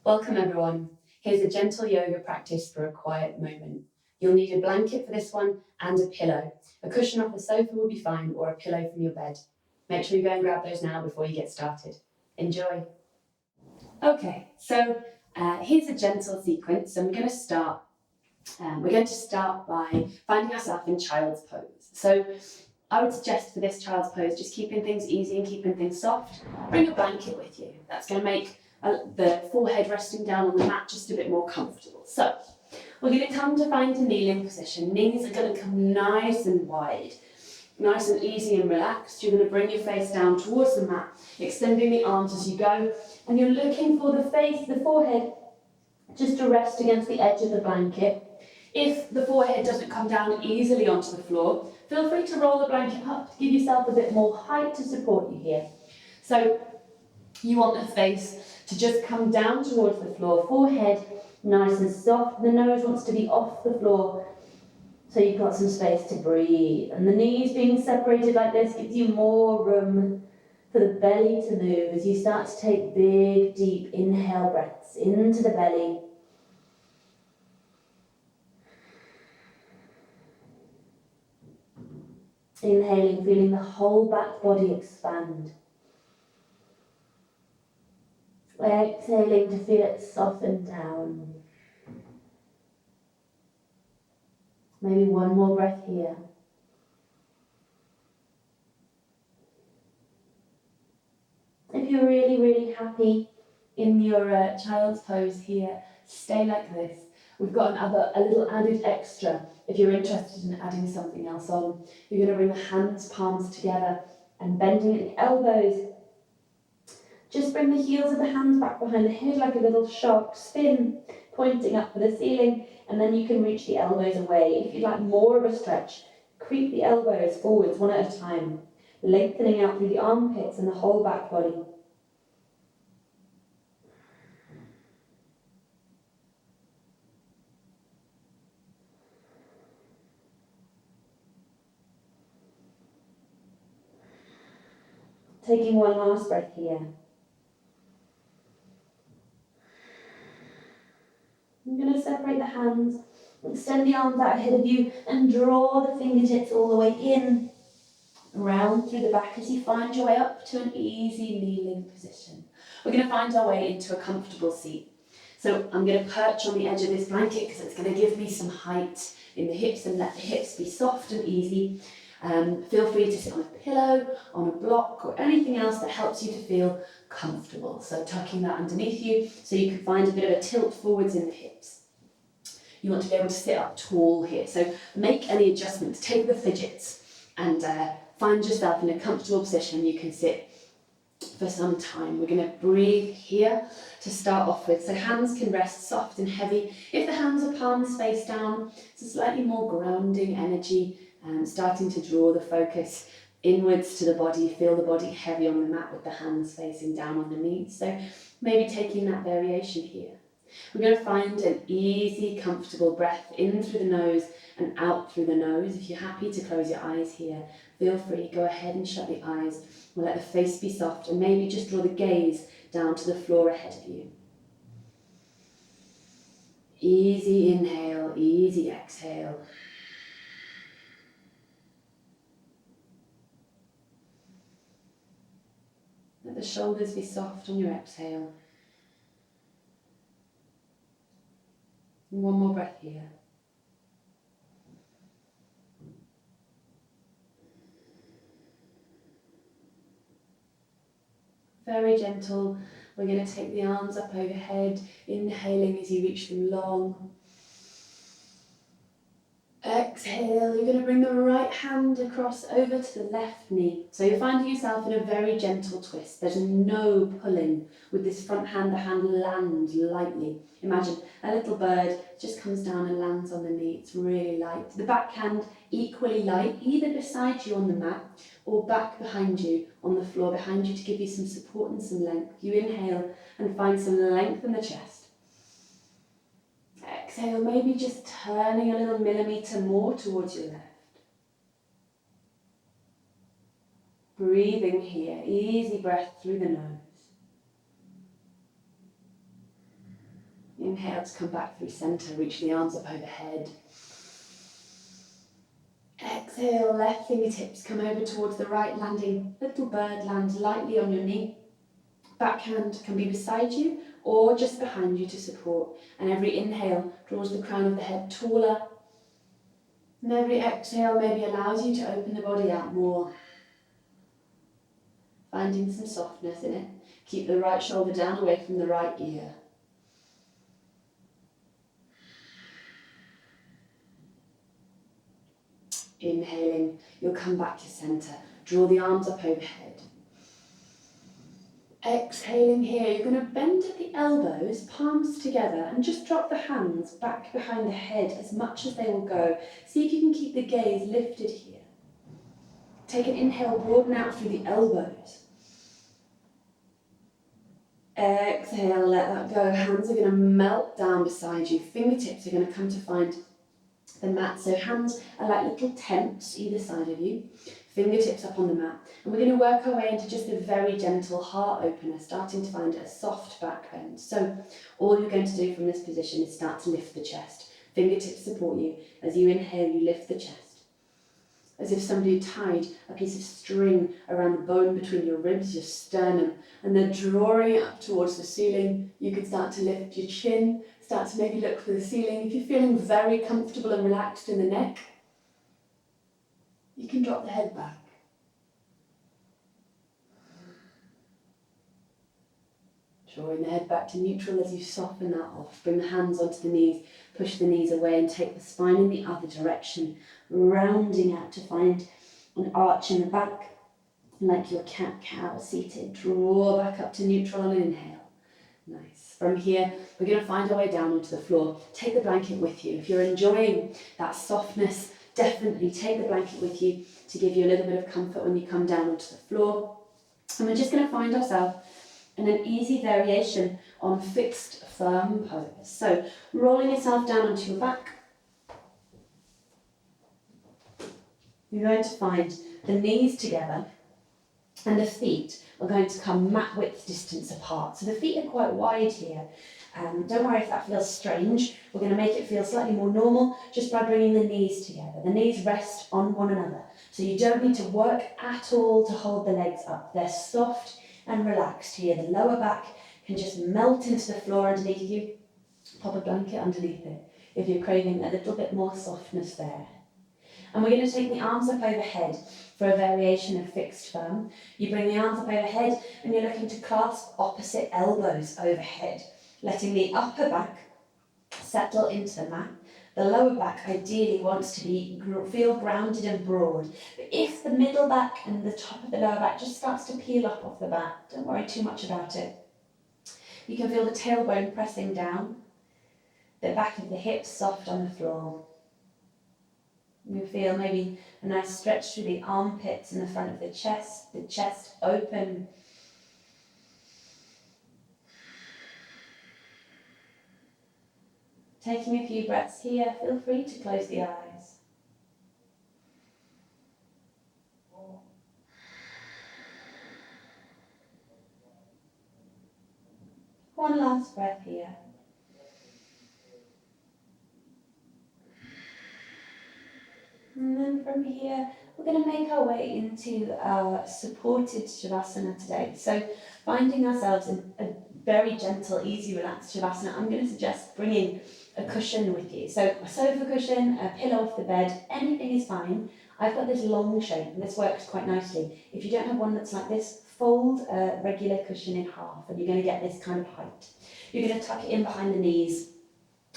Welcome everyone. Here's a gentle yoga practice for a quiet moment. You'll need a blanket for this one and a pillow. A cushion off the sofa will be fine, or a pillow from your bed. Make sure you go and grab those now before you get started. Enjoy. Okay, so here's a gentle sequence. So we're going to start by finding yourself in child's pose. So I would suggest for this child's pose, just keeping things easy and keeping things soft. Bring a blanket with you. That's going to make the forehead resting down on the mat just a bit more comfortable. So we're going to come to find a kneeling position. Knees are going to come nice and wide, nice and easy and relaxed. You're going to bring your face down towards the mat, extending the arms as you go, and you're looking for the forehead, just to rest against the edge of the blanket. If the forehead doesn't come down easily onto the floor, feel free to roll the blanket up to give yourself a bit more height to support you here. So you want the face to just come down towards the floor, forehead nice and soft. The nose wants to be off the floor, so you've got some space to breathe. And the knees being separated like this gives you more room for the belly to move as you start to take big, deep inhale breaths into the belly. Inhaling, feeling the whole back body expand. Exhaling to feel it soften down. Maybe one more breath here. If you're really, really happy in your child's pose here, stay like this. We've got a little added extra. If you're interested in adding something else on, you're going to bring the hands, palms together and bending at the elbows. Just bring the heels of the hands back behind the head like a little shark spin, pointing up for the ceiling, and then you can reach the elbows away. If you'd like more of a stretch, creep the elbows forwards one at a time, lengthening out through the armpits and the whole back body. Taking one last breath here. I'm going to separate the hands, extend the arms out ahead of you and draw the fingertips all the way in, round through the back as you find your way up to an easy kneeling position. We're going to find our way into a comfortable seat. So I'm going to perch on the edge of this blanket because it's going to give me some height in the hips and let the hips be soft and easy. Feel free to sit on a pillow, on a block, or anything else that helps you to feel comfortable. So tucking that underneath you so you can find a bit of a tilt forwards in the hips. You want to be able to sit up tall here. So make any adjustments, take the fidgets and find yourself in a comfortable position. You can sit for some time. We're going to breathe here to start off with. So hands can rest soft and heavy. If the hands are palms face down, it's a slightly more grounding energy. Starting to draw the focus inwards to the body, feel the body heavy on the mat with the hands facing down on the knees. So maybe taking that variation here. We're going to find an easy, comfortable breath in through the nose and out through the nose. If you're happy to close your eyes here, feel free, go ahead and shut the eyes. We'll let the face be soft and maybe just draw the gaze down to the floor ahead of you. Easy inhale, easy exhale. Let the shoulders be soft on your exhale. And one more breath here. Very gentle. We're going to take the arms up overhead, inhaling as you reach them long. Exhale, you're going to bring the right hand across over to the left knee. So you're finding yourself in a very gentle twist. There's no pulling with this front hand. The hand lands lightly. Imagine a little bird just comes down and lands on the knee. It's really light. The back hand equally light, either beside you on the mat or back behind you on the floor behind you to give you some support and some length. You inhale and find some length in the chest. Exhale, maybe just turning a little millimetre more towards your left. Breathing here, easy breath through the nose. inhale to come back through centre, reach the arms up overhead. Exhale, left fingertips come over towards the right, landing little bird land lightly on your knee. Backhand can be beside you or just behind you to support. And every inhale draws the crown of the head taller. And every exhale maybe allows you to open the body out more. Finding some softness in it. Keep the right shoulder down away from the right ear. Inhaling, you'll come back to centre. Draw the arms up overhead. Exhaling here, you're going to bend at the elbows, palms together, and just drop the hands back behind the head as much as they will go. See if you can keep the gaze lifted here. Take an inhale, broaden out through the elbows. Exhale, let that go. Hands are going to melt down beside you. Fingertips are going to come to find the mat. So hands are like little tents either side of you. Fingertips up on the mat. And we're going to work our way into just a very gentle heart opener, starting to find a soft back bend. So all you're going to do from this position is start to lift the chest. Fingertips support you. As you inhale, you lift the chest. As if somebody tied a piece of string around the bone between your ribs, your sternum, and then drawing it up towards the ceiling. You could start to lift your chin, start to maybe look for the ceiling. If you're feeling very comfortable and relaxed in the neck, you can drop the head back. Drawing the head back to neutral as you soften that off. Bring the hands onto the knees, push the knees away and take the spine in the other direction, rounding out to find an arch in the back, like your cat-cow seated. Draw back up to neutral on an inhale. Nice. From here, we're going to find our way down onto the floor. Take the blanket with you. If you're enjoying that softness, definitely take the blanket with you to give you a little bit of comfort when you come down onto the floor. And we're just going to find ourselves in an easy variation on fixed firm pose. So rolling yourself down onto your back. You're going to find the knees together and the feet are going to come mat width distance apart. So the feet are quite wide here. Don't worry if that feels strange. We're going to make it feel slightly more normal just by bringing the knees together. The knees rest on one another. So you don't need to work at all to hold the legs up. They're soft and relaxed here. The lower back can just melt into the floor underneath you. Pop a blanket underneath it if you're craving a little bit more softness there. And we're going to take the arms up overhead for a variation of fixed firm. You bring the arms up overhead and you're looking to clasp opposite elbows overhead, letting the upper back settle into the mat. The lower back ideally wants to feel grounded and broad. But if the middle back and the top of the lower back just starts to peel up off the mat, don't worry too much about it. You can feel the tailbone pressing down, the back of the hips soft on the floor. You feel maybe a nice stretch through the armpits and the front of the chest open. Taking a few breaths here, feel free to close the eyes. One last breath here. And then from here, we're going to make our way into our supported Shavasana today. So finding ourselves in a very gentle, easy, relaxed Shavasana, I'm going to suggest bringing a cushion with you. So a sofa cushion, a pillow off the bed, anything is fine. I've got this long shape and this works quite nicely. If you don't have one that's like this, fold a regular cushion in half and you're going to get this kind of height. You're going to tuck it in behind the knees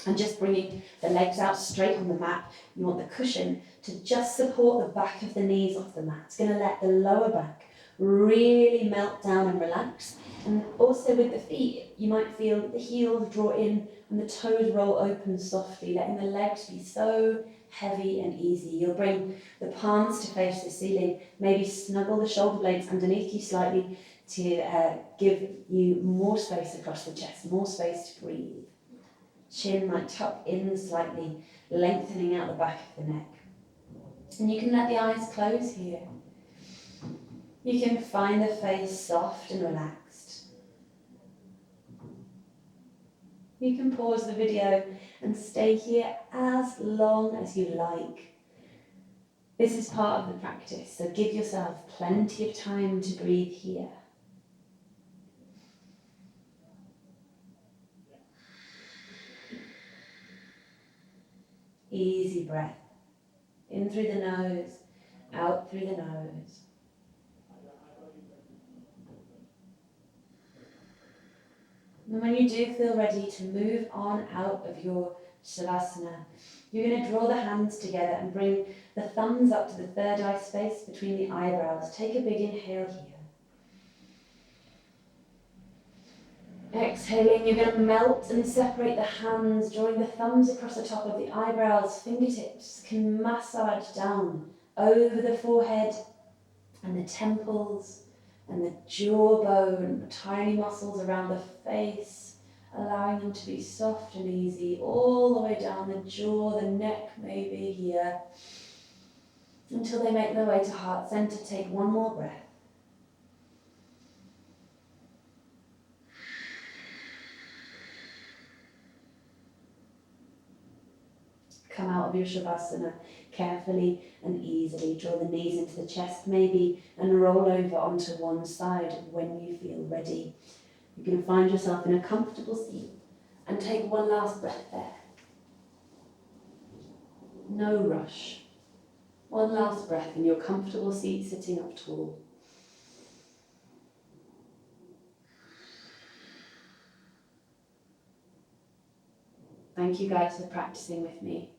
and just bringing the legs out straight on the mat. You want the cushion to just support the back of the knees off the mat. It's going to let the lower back really melt down and relax. And also with the feet, you might feel the heels draw in and the toes roll open softly, letting the legs be so heavy and easy. You'll bring the palms to face the ceiling, maybe snuggle the shoulder blades underneath you slightly to give you more space across the chest, more space to breathe. Chin might tuck in slightly, lengthening out the back of the neck. And you can let the eyes close here. You can find the face soft and relaxed. You can pause the video and stay here as long as you like. This is part of the practice, so give yourself plenty of time to breathe here. Easy breath. In through the nose, out through the nose. And when you do feel ready to move on out of your Shavasana, you're going to draw the hands together and bring the thumbs up to the third eye space between the eyebrows. Take a big inhale here. Exhaling, you're going to melt and separate the hands, drawing the thumbs across the top of the eyebrows. Fingertips can massage down over the forehead and the temples and the jawbone, the tiny muscles around the face, allowing them to be soft and easy, all the way down the jaw, the neck maybe here, until they make their way to heart center. Take one more breath. Come out of your Shavasana carefully and easily. Draw the knees into the chest maybe and roll over onto one side when you feel ready. You're going to find yourself in a comfortable seat and take one last breath there. No rush. One last breath in your comfortable seat, sitting up tall. Thank you guys for practicing with me.